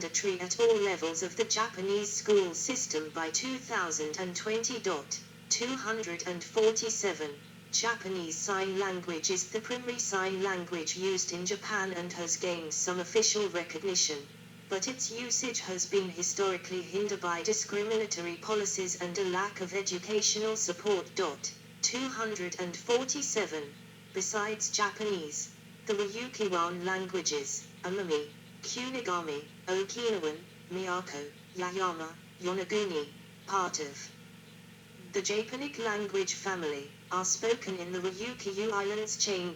mandatory at all levels of the Japanese school system by 2020. 247. Japanese Sign Language is the primary sign language used in Japan and has gained some official recognition, but its usage has been historically hindered by discriminatory policies and a lack of educational support. 247. Besides Japanese, the Ryukyuan languages, Amami, Kunigami, Okinawan, Miyako, Yayama, Yonaguni, part of the Japonic language family, are spoken in the Ryukyu Islands chain.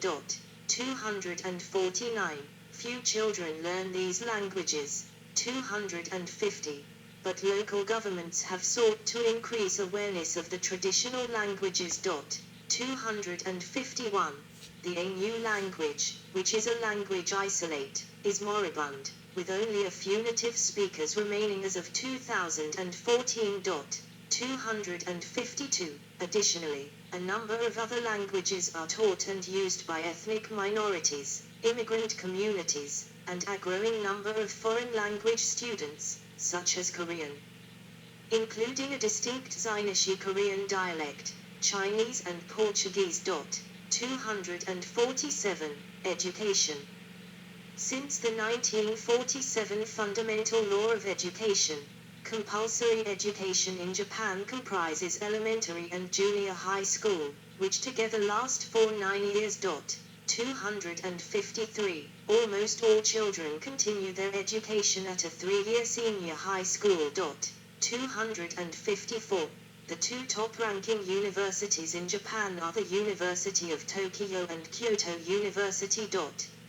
249. Few children learn these languages. 250. But local governments have sought to increase awareness of the traditional languages. 251. The Ainu language, which is a language isolate, is moribund, with only a few native speakers remaining as of 2014. 252. Additionally, a number of other languages are taught and used by ethnic minorities, immigrant communities, and a growing number of foreign language students, such as Korean, including a distinct Zainichi Korean dialect, Chinese and Portuguese. 247. Education. Since the 1947 Fundamental Law of Education, compulsory education in Japan comprises elementary and junior high school, which together last for 9 years. 253. Almost all children continue their education at a 3-year senior high school. 254. The two top-ranking universities in Japan are the University of Tokyo and Kyoto University.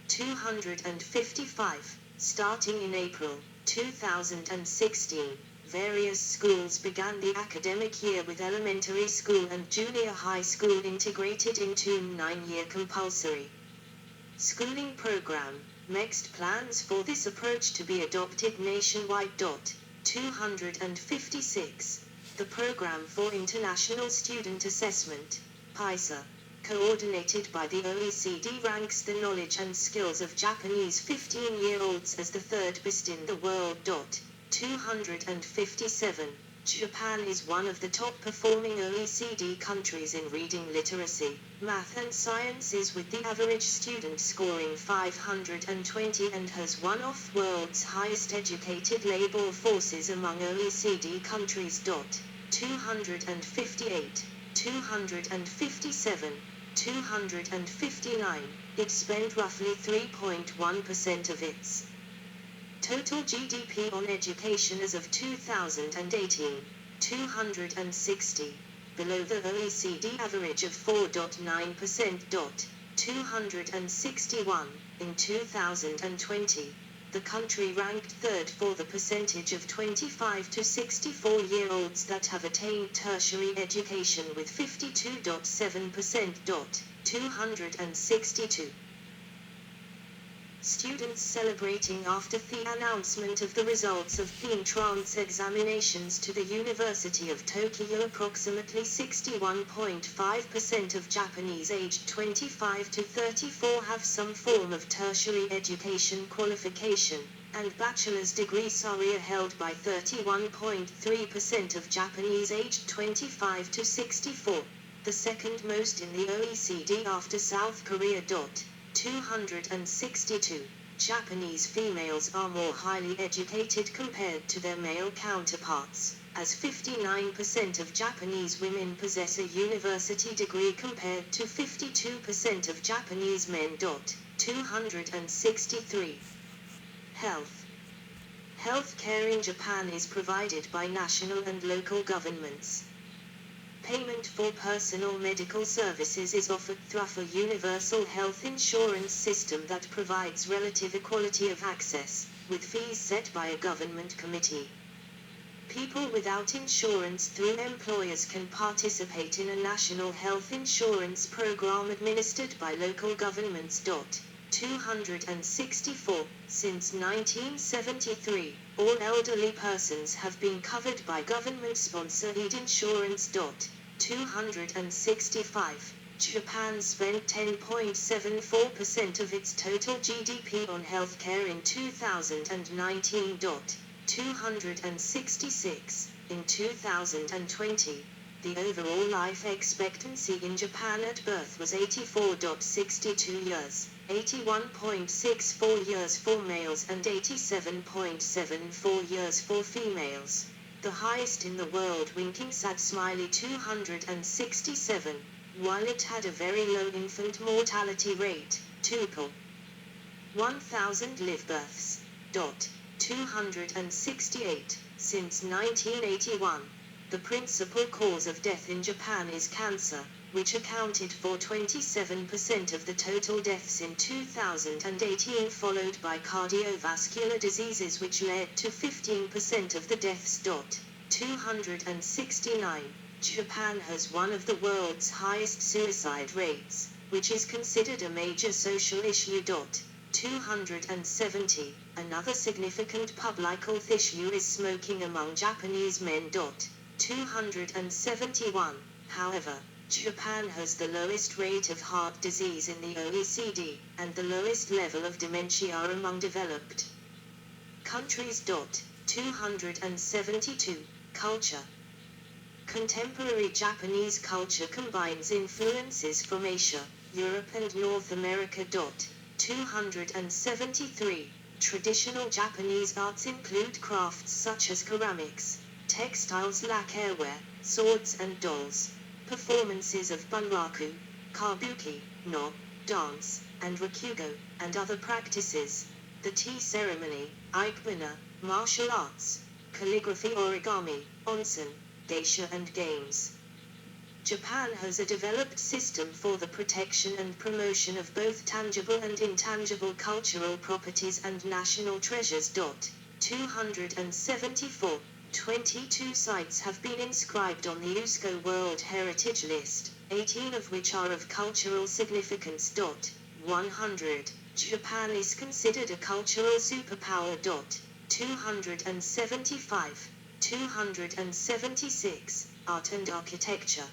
255. Starting in April 2016, various schools began the academic year with elementary school and junior high school integrated into 9-year compulsory schooling program. Next, plans for this approach to be adopted nationwide. 256. The Program for International Student Assessment, PISA, coordinated by the OECD, ranks the knowledge and skills of Japanese 15-year-olds as the third best in the world. 257. Japan is one of the top-performing OECD countries in reading literacy, math and sciences, with the average student scoring 520, and has one of the world's highest educated labor forces among OECD countries. 258. 257. 259. It spent roughly 3.1% of its total GDP on education as of 2018. 260. Below the OECD average of 4.9%. 261. In 2020, the country ranked third for the percentage of 25 to 64-year-olds that have attained tertiary education, with 52.7%. 262. Students celebrating after the announcement of the results of the entrance examinations to the University of Tokyo. Approximately 61.5% of Japanese aged 25 to 34 have some form of tertiary education qualification, and bachelor's degrees are held by 31.3% of Japanese aged 25 to 64, the second most in the OECD after South Korea. 262. Japanese females are more highly educated compared to their male counterparts, as 59% of Japanese women possess a university degree compared to 52% of Japanese men. 263. Health. Health care in Japan is provided by national and local governments. Payment for personal medical services is offered through a universal health insurance system that provides relative equality of access, with fees set by a government committee. People without insurance through employers can participate in a national health insurance program administered by local governments. 264. Since 1973, all elderly persons have been covered by government-sponsored insurance. 265. Japan spent 10.74% of its total GDP on healthcare in 2019. 266. In 2020, the overall life expectancy in Japan at birth was 84.62 years, 81.64 years for males and 87.74 years for females. The highest in the world winking sad smiley 267, while it had a very low infant mortality rate, 2.1000 live births. 268. Since 1981, the principal cause of death in Japan is cancer, which accounted for 27% of the total deaths in 2018, followed by cardiovascular diseases which led to 15% of the deaths. 269. Japan has one of the world's highest suicide rates, which is considered a major social issue. 270. Another significant public health issue is smoking among Japanese men. 271. However, Japan has the lowest rate of heart disease in the OECD, and the lowest level of dementia among developed countries. 272. Culture. Contemporary Japanese culture combines influences from Asia, Europe and North America. 273. Traditional Japanese arts include crafts such as ceramics, textiles, lacquerware, swords and dolls, performances of bunraku, kabuki, no, dance, and rakugo, and other practices, the tea ceremony, ikebana, martial arts, calligraphy, origami, onsen, geisha and games. Japan has a developed system for the protection and promotion of both tangible and intangible cultural properties and national treasures. 274. 22 sites have been inscribed on the UNESCO World Heritage List, 18 of which are of cultural significance. 100. Japan is considered a cultural superpower. 275. 276. Art and architecture.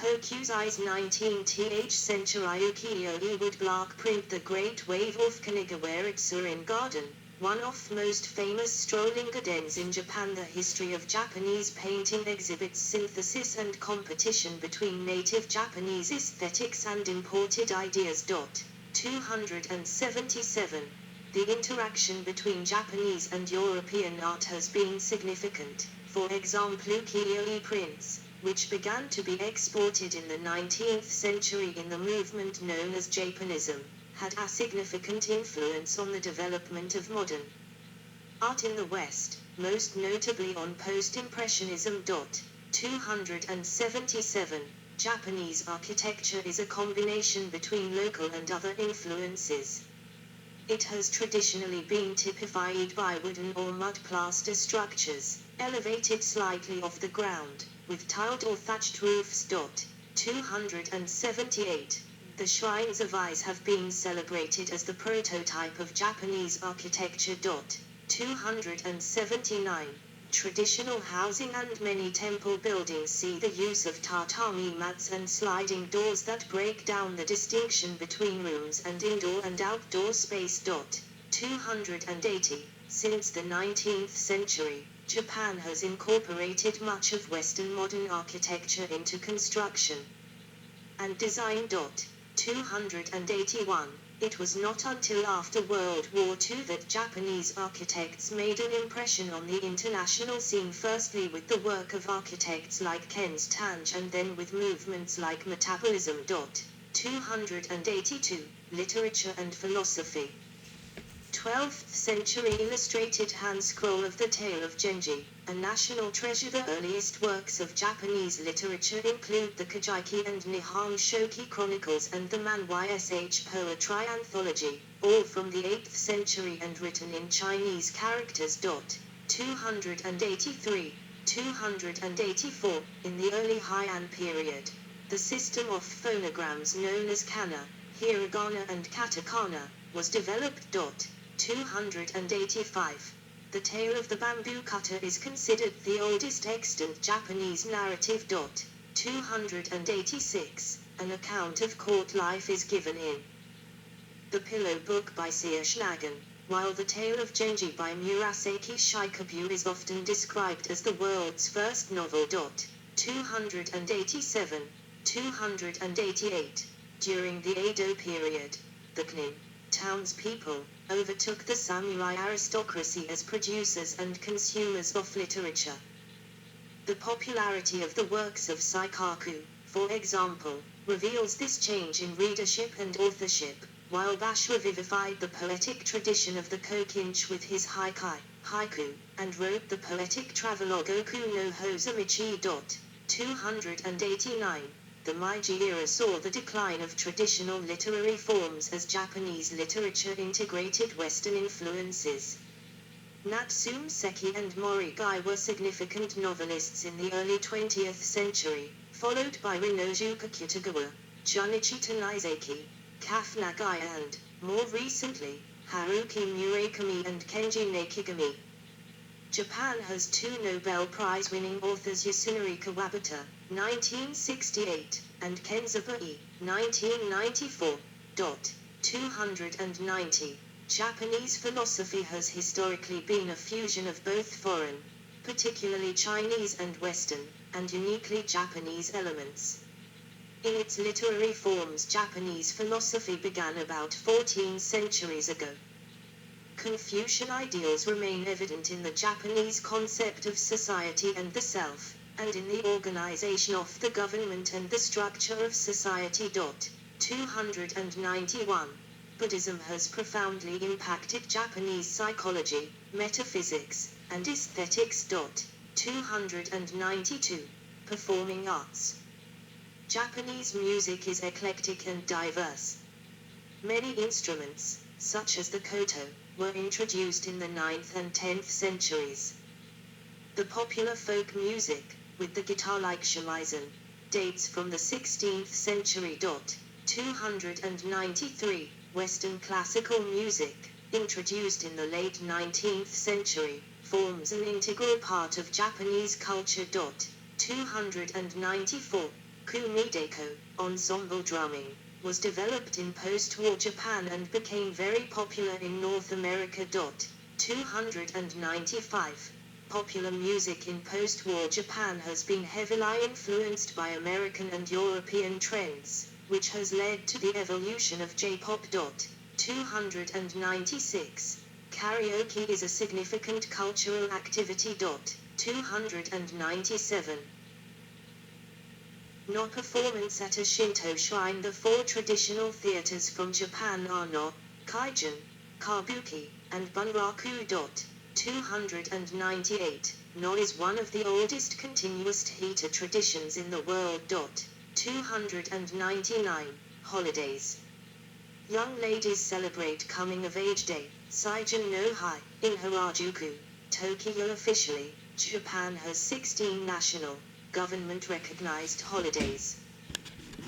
Hokusai's 19th century ukiyo-e woodblock print The Great Wave of Kanagawa at Surin Garden, one of most famous strolling gardens in Japan. The history of Japanese painting exhibits synthesis and competition between native Japanese aesthetics and imported ideas. 277. The interaction between Japanese and European art has been significant. For example, ukiyo-e prints, which began to be exported in the 19th century in the movement known as Japanism, had a significant influence on the development of modern art in the West, most notably on post-impressionism. 277. Japanese architecture is a combination between local and other influences. It has traditionally been typified by wooden or mud plaster structures, elevated slightly off the ground, with tiled or thatched roofs. 278. The shrines of Ise have been celebrated as the prototype of Japanese architecture. 279. Traditional housing and many temple buildings see the use of tatami mats and sliding doors that break down the distinction between rooms and indoor and outdoor space. 280. Since the 19th century, Japan has incorporated much of Western modern architecture into construction and design. 281. It was not until after World War II that Japanese architects made an impression on the international scene, firstly with the work of architects like Ken's Tange and then with movements like metabolism. 282. Literature and philosophy. 12th century illustrated hand scroll of the Tale of Genji, a national treasure. The earliest works of Japanese literature include the Kojiki and Nihon Shoki Chronicles and the ManYsh Poetry Anthology, all from the 8th century and written in Chinese characters. 283. 284. In the early Heian period, the system of phonograms known as kana, hiragana and katakana, was developed. 285. The Tale of the Bamboo Cutter is considered the oldest extant Japanese narrative. 286. an account of court life is given in The Pillow Book by C.S. Nagin, while The Tale of Genji by Murasaki Shikabue is often described as the world's first novel. 287, 288. During the Edo period, the Knin townspeople overtook the samurai aristocracy as producers and consumers of literature. The popularity of the works of Saikaku, for example, reveals this change in readership and authorship, while Basho vivified the poetic tradition of the Kokinchi with his haiku, and wrote the poetic travelogue Oku no Hozamichi. 289. The Meiji era saw the decline of traditional literary forms as Japanese literature integrated Western influences. Natsume Seki and Morigai were significant novelists in the early 20th century, followed by Rinojuka Kitagawa, Junichi Tanizaki, Kaf Nagaya and, more recently, Haruki Murakami and Kenji Nakigami. Japan has two Nobel Prize-winning authors Yasunari Kawabata, 1968, and Kenzaburo Ii, 1994. 290. Japanese philosophy has historically been a fusion of both foreign, particularly Chinese and Western, and uniquely Japanese elements. In its literary forms, Japanese philosophy began about 14 centuries ago. Confucian ideals remain evident in the Japanese concept of society and the self, and in the organization of the government and the structure of society. 291. Buddhism has profoundly impacted Japanese psychology, metaphysics, and aesthetics. 292. Performing arts. Japanese music is eclectic and diverse. Many instruments, such as the koto, were introduced in the 9th and 10th centuries. The popular folk music, with the guitar-like shamisen, dates from the 16th century. 293. Western classical music, introduced in the late 19th century, forms an integral part of Japanese culture. 294. Kumideko, ensemble drumming, was developed in post-war Japan and became very popular in North America. 295. Popular music in post-war Japan has been heavily influenced by American and European trends, which has led to the evolution of J-pop. 296. Karaoke is a significant cultural activity. 297. No performance at a Shinto shrine. The four traditional theaters from Japan are No, Kaijin, Kabuki, and Bunraku. 298. No is one of the oldest continuous theater traditions in the world. 299. Holidays. Young ladies celebrate Coming of Age Day, Seijin no Hai, in Harajuku, Tokyo. Officially, Japan has 16 national, government-recognized holidays.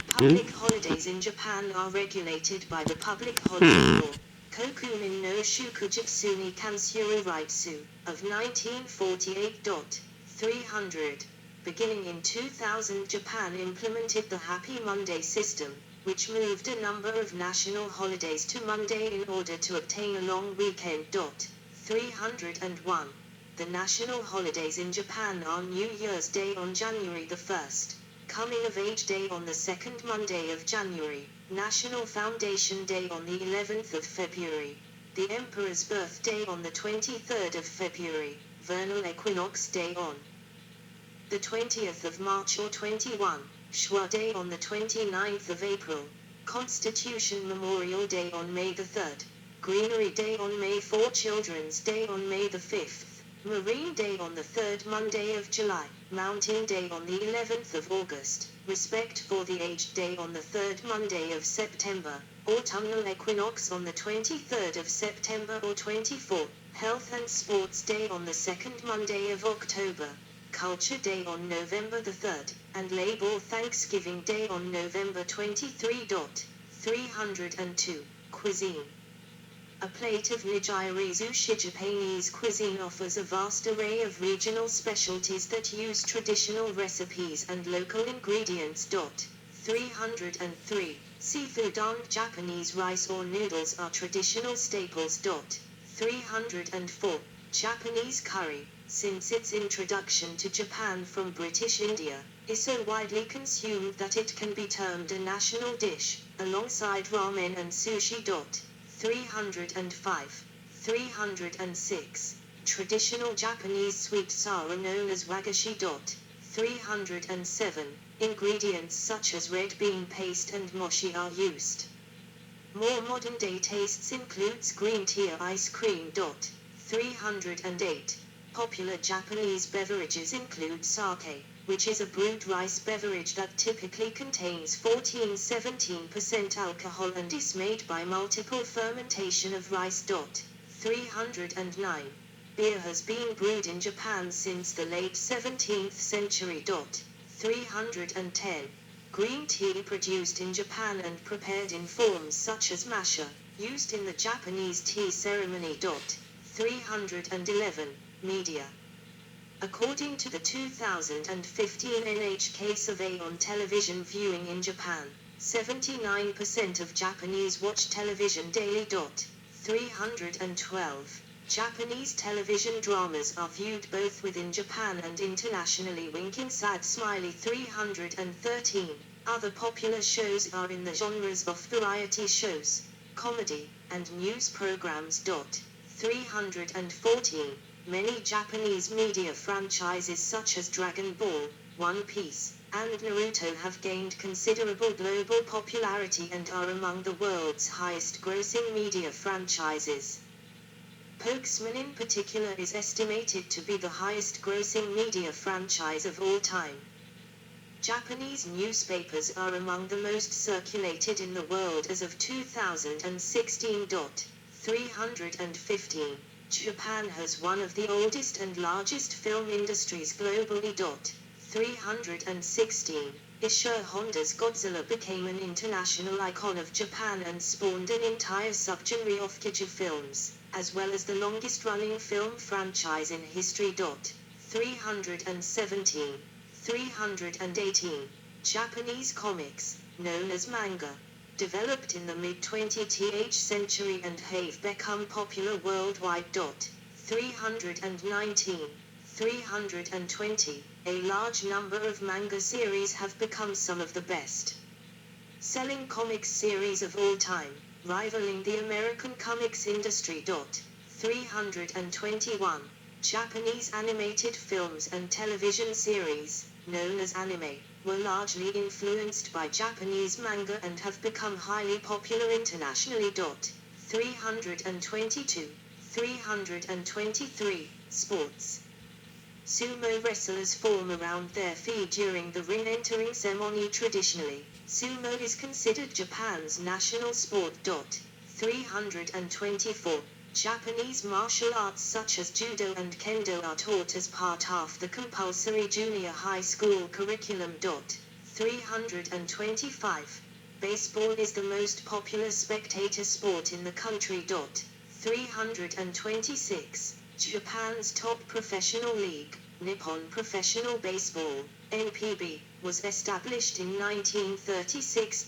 Public holidays in Japan are regulated by the Public Holiday Law, Kokunin no Shukujutsu ni Kansuru Raitsu, of 1948. 300. Beginning in 2000, Japan implemented the Happy Monday system, which moved a number of national holidays to Monday in order to obtain a long weekend. 301. The national holidays in Japan are New Year's Day on January the 1st, Coming of Age Day on the second Monday of January, National Foundation Day on the 11th of February, the Emperor's Birthday on the 23rd of February, Vernal Equinox Day on the 20th of March or 21, Shua Day on the 29th of April, Constitution Memorial Day on May the 3rd, Greenery Day on May 4, Children's Day on May the 5th, Marine Day on the 3rd Monday of July, Mountain Day on the 11th of August, Respect for the Aged Day on the 3rd Monday of September, Autumnal Equinox on the 23rd of September or 24, Health and Sports Day on the 2nd Monday of October, Culture Day on November the 3rd, and Labor Thanksgiving Day on November 23. 302. Cuisine. A plate of nigiri sushi. Japanese cuisine offers a vast array of regional specialties that use traditional recipes and local ingredients. 303. Seafood and Japanese rice or noodles are traditional staples. 304. Japanese curry, since its introduction to Japan from British India, is so widely consumed that it can be termed a national dish, alongside ramen and sushi. 305. 306. Traditional Japanese sweets are known as wagashi. 307. Ingredients such as red bean paste and mochi are used. More modern-day tastes includes green tea or ice cream. 308. Popular Japanese beverages include sake, which is a brewed rice beverage that typically contains 14–17% alcohol and is made by multiple fermentation of rice. 309. Beer has been brewed in Japan since the late 17th century. 310. Green tea produced in Japan and prepared in forms such as matcha, used in the Japanese tea ceremony. 311. Media. According to the 2015 NHK survey on television viewing in Japan, 79% of Japanese watch television daily. 312. Japanese television dramas are viewed both within Japan and internationally. Winking sad smiley. 313. Other popular shows are in the genres of variety shows, comedy, and news programs. 314. Many Japanese media franchises such as Dragon Ball, One Piece, and Naruto have gained considerable global popularity and are among the world's highest-grossing media franchises. Pokemon in particular is estimated to be the highest-grossing media franchise of all time. Japanese newspapers are among the most circulated in the world as of 2016. 315. Japan has one of the oldest and largest film industries globally. 316. Ishiro Honda's Godzilla became an international icon of Japan and spawned an entire subgenre of kaiju films, as well as the longest-running film franchise in history. 317. 318. Japanese comics, known as manga, developed in the mid-20th century and have become popular worldwide. 319. 320. A large number of manga series have become some of the best-selling comics series of all time, rivaling the American comics industry. 321. Japanese animated films and television series, known as anime, were largely influenced by Japanese manga and have become highly popular internationally. 322. 323. Sports. Sumo wrestlers form around their feet during the ring entering ceremony. Traditionally, sumo is considered Japan's national sport. 324. Japanese martial arts such as judo and kendo are taught as part of the compulsory junior high school curriculum. 325. Baseball is the most popular spectator sport in the country. 326. Japan's top professional league, Nippon Professional Baseball, NPB, was established in 1936.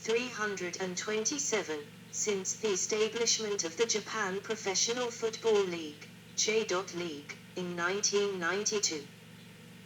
327. Since the establishment of the Japan Professional Football League, J. League, in 1992,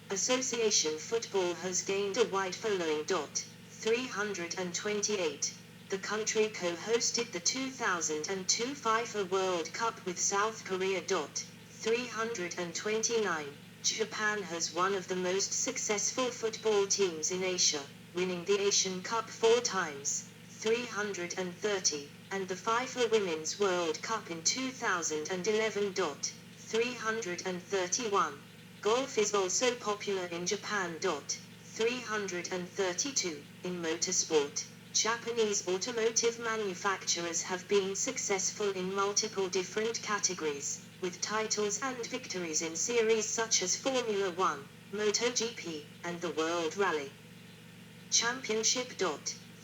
association football has gained a wide following. 328. The country co-hosted the 2002 FIFA World Cup with South Korea. 329. Japan has one of the most successful football teams in Asia, winning the Asian Cup 4 times. 330, and the FIFA Women's World Cup in 2011. 331. Golf is also popular in Japan. 332. In motorsport, Japanese automotive manufacturers have been successful in multiple different categories, with titles and victories in series such as Formula 1, MotoGP, and the World Rally Championship.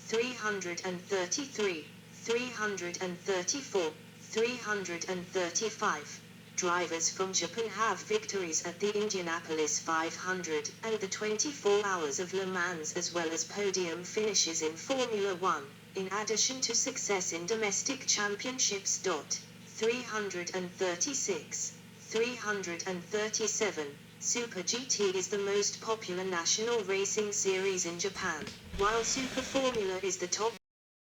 333, 334, 335. Drivers from Japan have victories at the Indianapolis 500 and the 24 Hours of Le Mans, as well as podium finishes in Formula One, in addition to success in domestic championships. 336. 337. Super GT is the most popular national racing series in Japan, while Super Formula is the top